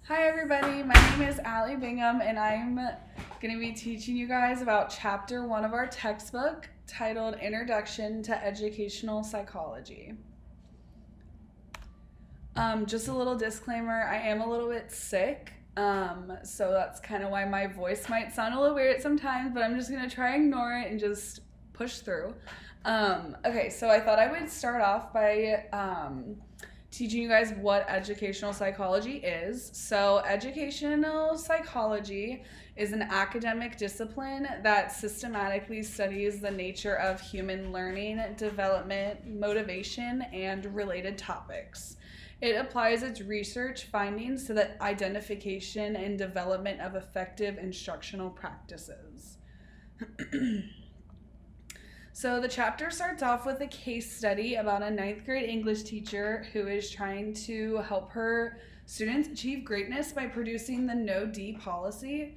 Hi everybody, my name is Allie Bingham and I'm going to be teaching you guys about chapter 1 of our textbook titled Introduction to Educational Psychology. Just a little disclaimer, I am a little bit sick, so that's kind of why my voice might sound a little weird sometimes, but I'm just going to try and ignore it and just push through. Okay, so I thought I would start off by teaching you guys what educational psychology is. So educational psychology is an academic discipline that systematically studies the nature of human learning, development, motivation, and related topics. It applies its research findings to the identification and development of effective instructional practices. So the chapter starts off with a case study about a 9th grade English teacher who is trying to help her students achieve greatness by producing the No D policy.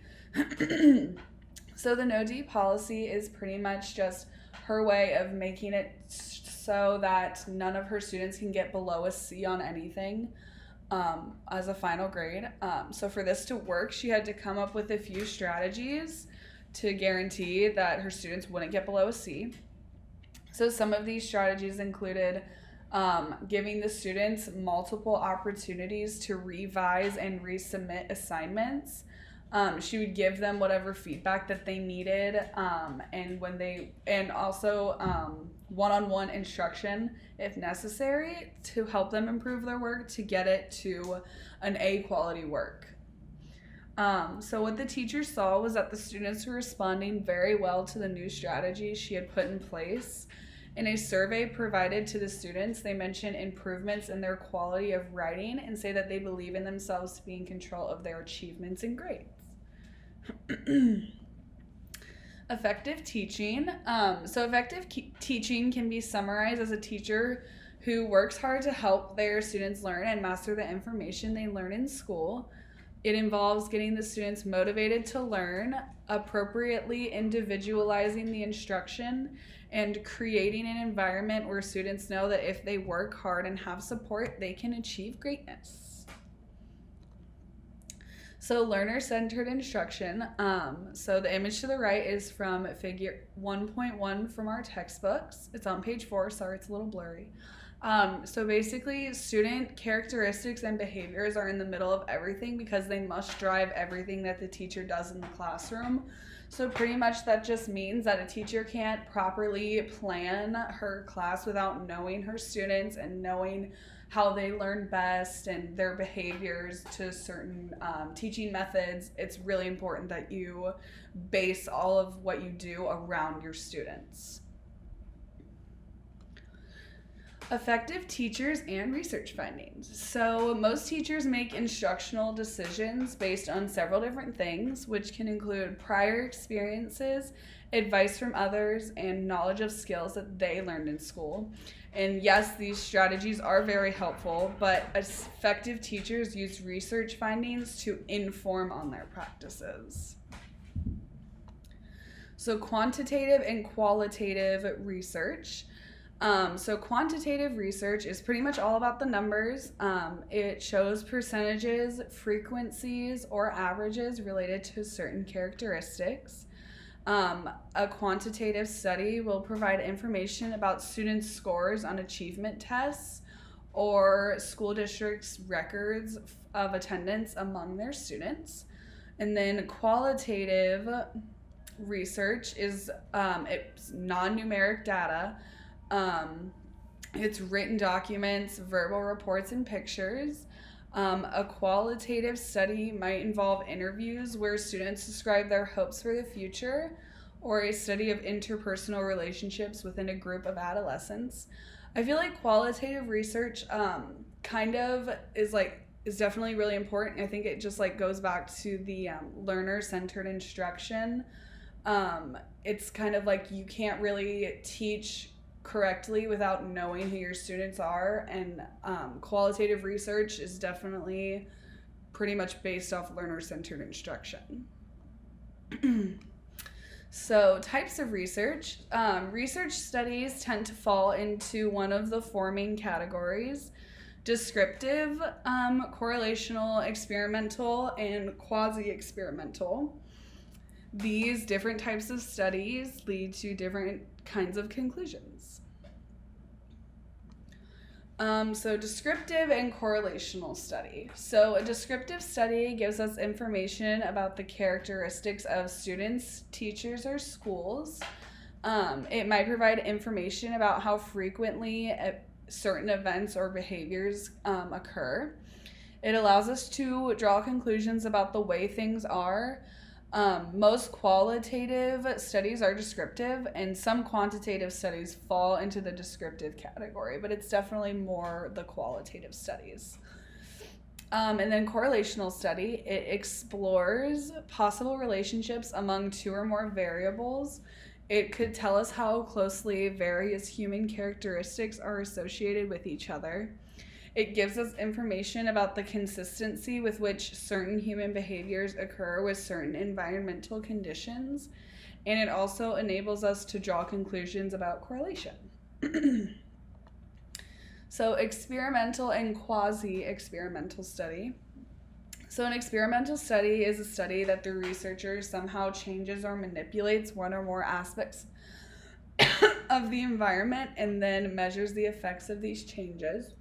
So the No D policy is pretty much just her way of making it so that none of her students can get below a C on anything as a final grade. So for this to work, she had to come up with a few strategies to guarantee that her students wouldn't get below a C. So some of these strategies included giving the students multiple opportunities to revise and resubmit assignments. She would give them whatever feedback that they needed, and also one-on-one instruction if necessary to help them improve their work to get it to an A quality work. So what the teacher saw was that the students were responding very well to the new strategies she had put in place. In a survey provided to the students, they mention improvements in their quality of writing and say that they believe in themselves to be in control of their achievements and grades. Effective teaching. So effective teaching can be summarized as a teacher who works hard to help their students learn and master the information they learn in school. It involves getting the students motivated to learn, appropriately individualizing the instruction, and creating an environment where students know that if they work hard and have support, they can achieve greatness. So learner-centered instruction. So the image to the right is from figure 1.1 from our textbooks. It's on page 4. Sorry, it's a little blurry. So basically, student characteristics and behaviors are in the middle of everything because they must drive everything that the teacher does in the classroom. So pretty much that just means that a teacher can't properly plan her class without knowing her students and knowing how they learn best and their behaviors to certain teaching methods. It's really important that you base all of what you do around your students. Effective teachers and research findings. So most teachers make instructional decisions based on several different things, which can include prior experiences, advice from others, and knowledge of skills that they learned in school. And yes, these strategies are very helpful, but effective teachers use research findings to inform on their practices. So quantitative and qualitative research. So quantitative research is pretty much all about the numbers. It shows percentages, frequencies, or averages related to certain characteristics. A quantitative study will provide information about students' scores on achievement tests or school districts' records of attendance among their students. And then qualitative research is it's non-numeric data. It's written documents, verbal reports, and pictures. A qualitative study might involve interviews where students describe their hopes for the future, or a study of interpersonal relationships within a group of adolescents. I feel like qualitative research is definitely really important. I think it just goes back to the learner-centered instruction. It's kind of like you can't really teach correctly without knowing who your students are, and qualitative research is definitely pretty much based off learner-centered instruction. So types of research. Research studies tend to fall into one of the four main categories. descriptive, correlational, experimental, and quasi-experimental. These different types of studies lead to different kinds of conclusions. So descriptive and correlational study. So a descriptive study gives us information about the characteristics of students, teachers, or schools. It might provide information about how frequently certain events or behaviors occur. It allows us to draw conclusions about the way things are. Most qualitative studies are descriptive, and some quantitative studies fall into the descriptive category, but it's definitely more the qualitative studies. And then correlational study, it explores possible relationships among two or more variables. It could tell us how closely various human characteristics are associated with each other. It gives us information about the consistency with which certain human behaviors occur with certain environmental conditions, and it also enables us to draw conclusions about correlation. So experimental and quasi-experimental study. So an experimental study is a study that the researcher somehow changes or manipulates one or more aspects of the environment and then measures the effects of these changes.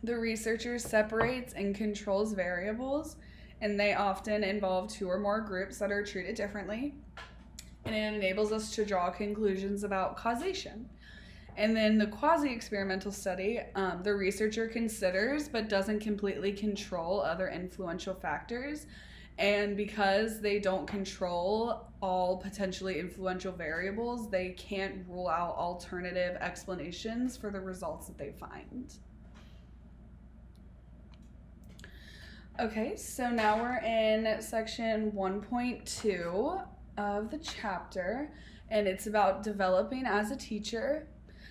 The researcher separates and controls variables, and they often involve two or more groups that are treated differently, and it enables us to draw conclusions about causation. And then the quasi-experimental study, the researcher considers but doesn't completely control other influential factors, and because they don't control all potentially influential variables, they can't rule out alternative explanations for the results that they find. Okay, so now we're in section 1.2 of the chapter, and it's about developing as a teacher.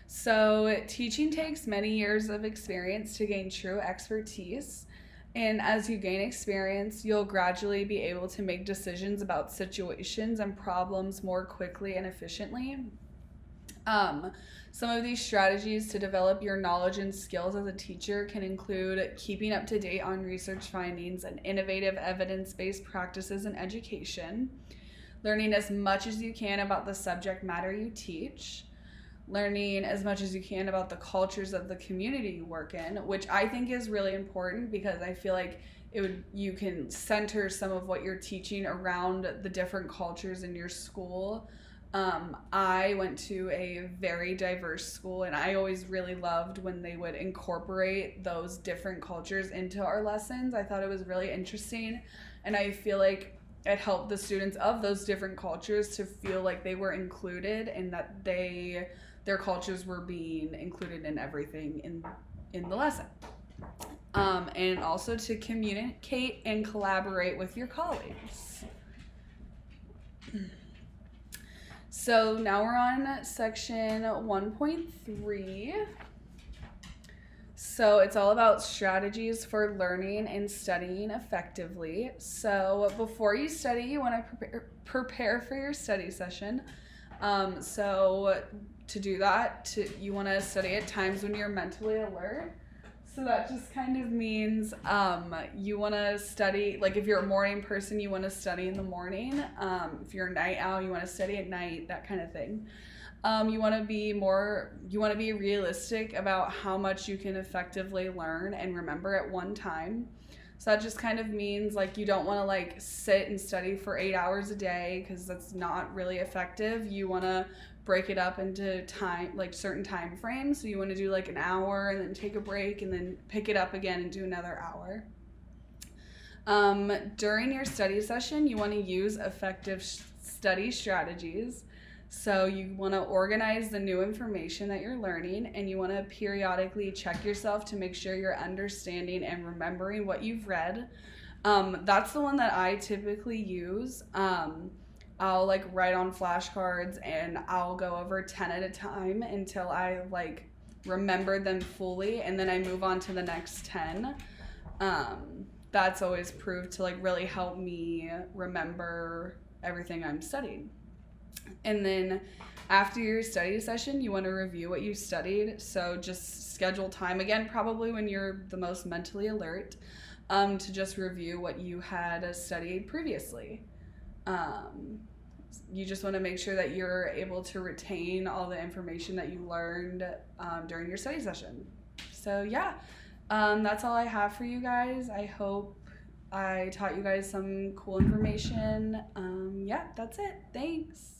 So teaching takes many years of experience to gain true expertise, and as you gain experience, you'll gradually be able to make decisions about situations and problems more quickly and efficiently. Some of these strategies to develop your knowledge and skills as a teacher can include keeping up to date on research findings and innovative evidence-based practices in education, learning as much as you can about the subject matter you teach, learning as much as you can about the cultures of the community you work in, which I think is really important because I feel like you can center some of what you're teaching around the different cultures in your school. I went to a very diverse school, and I always really loved when they would incorporate those different cultures into our lessons. I thought it was really interesting, and I feel like it helped the students of those different cultures to feel like they were included and that their cultures were being included in everything in the lesson. And also to communicate and collaborate with your colleagues. So now we're on section 1.3. So it's all about strategies for learning and studying effectively. So before you study, you want to prepare for your study session. So to do that, you want to study at times when you're mentally alert. So that just kind of means you want to study, like if you're a morning person, you want to study in the morning. If you're a night owl, you want to study at night, that kind of thing. You want to be realistic about how much you can effectively learn and remember at one time. So that just kind of means like you don't want to like sit and study for 8 hours a day because that's not really effective. You want to break it up into time, like certain time frames. So you want to do like an hour and then take a break and then pick it up again and do another hour. During your study session, you want to use effective study strategies. So you want to organize the new information that you're learning, and you want to periodically check yourself to make sure you're understanding and remembering what you've read. That's the one that I typically use. I'll like write on flashcards and I'll go over 10 at a time until I like remember them fully, and then I move on to the next 10. That's always proved to like really help me remember everything I'm studying. And then after your study session, you want to review what you studied. So just schedule time again, probably when you're the most mentally alert, to just review what you had studied previously. You just want to make sure that you're able to retain all the information that you learned during your study session. So yeah, that's all I have for you guys. I hope I taught you guys some cool information. Yeah, that's it. Thanks.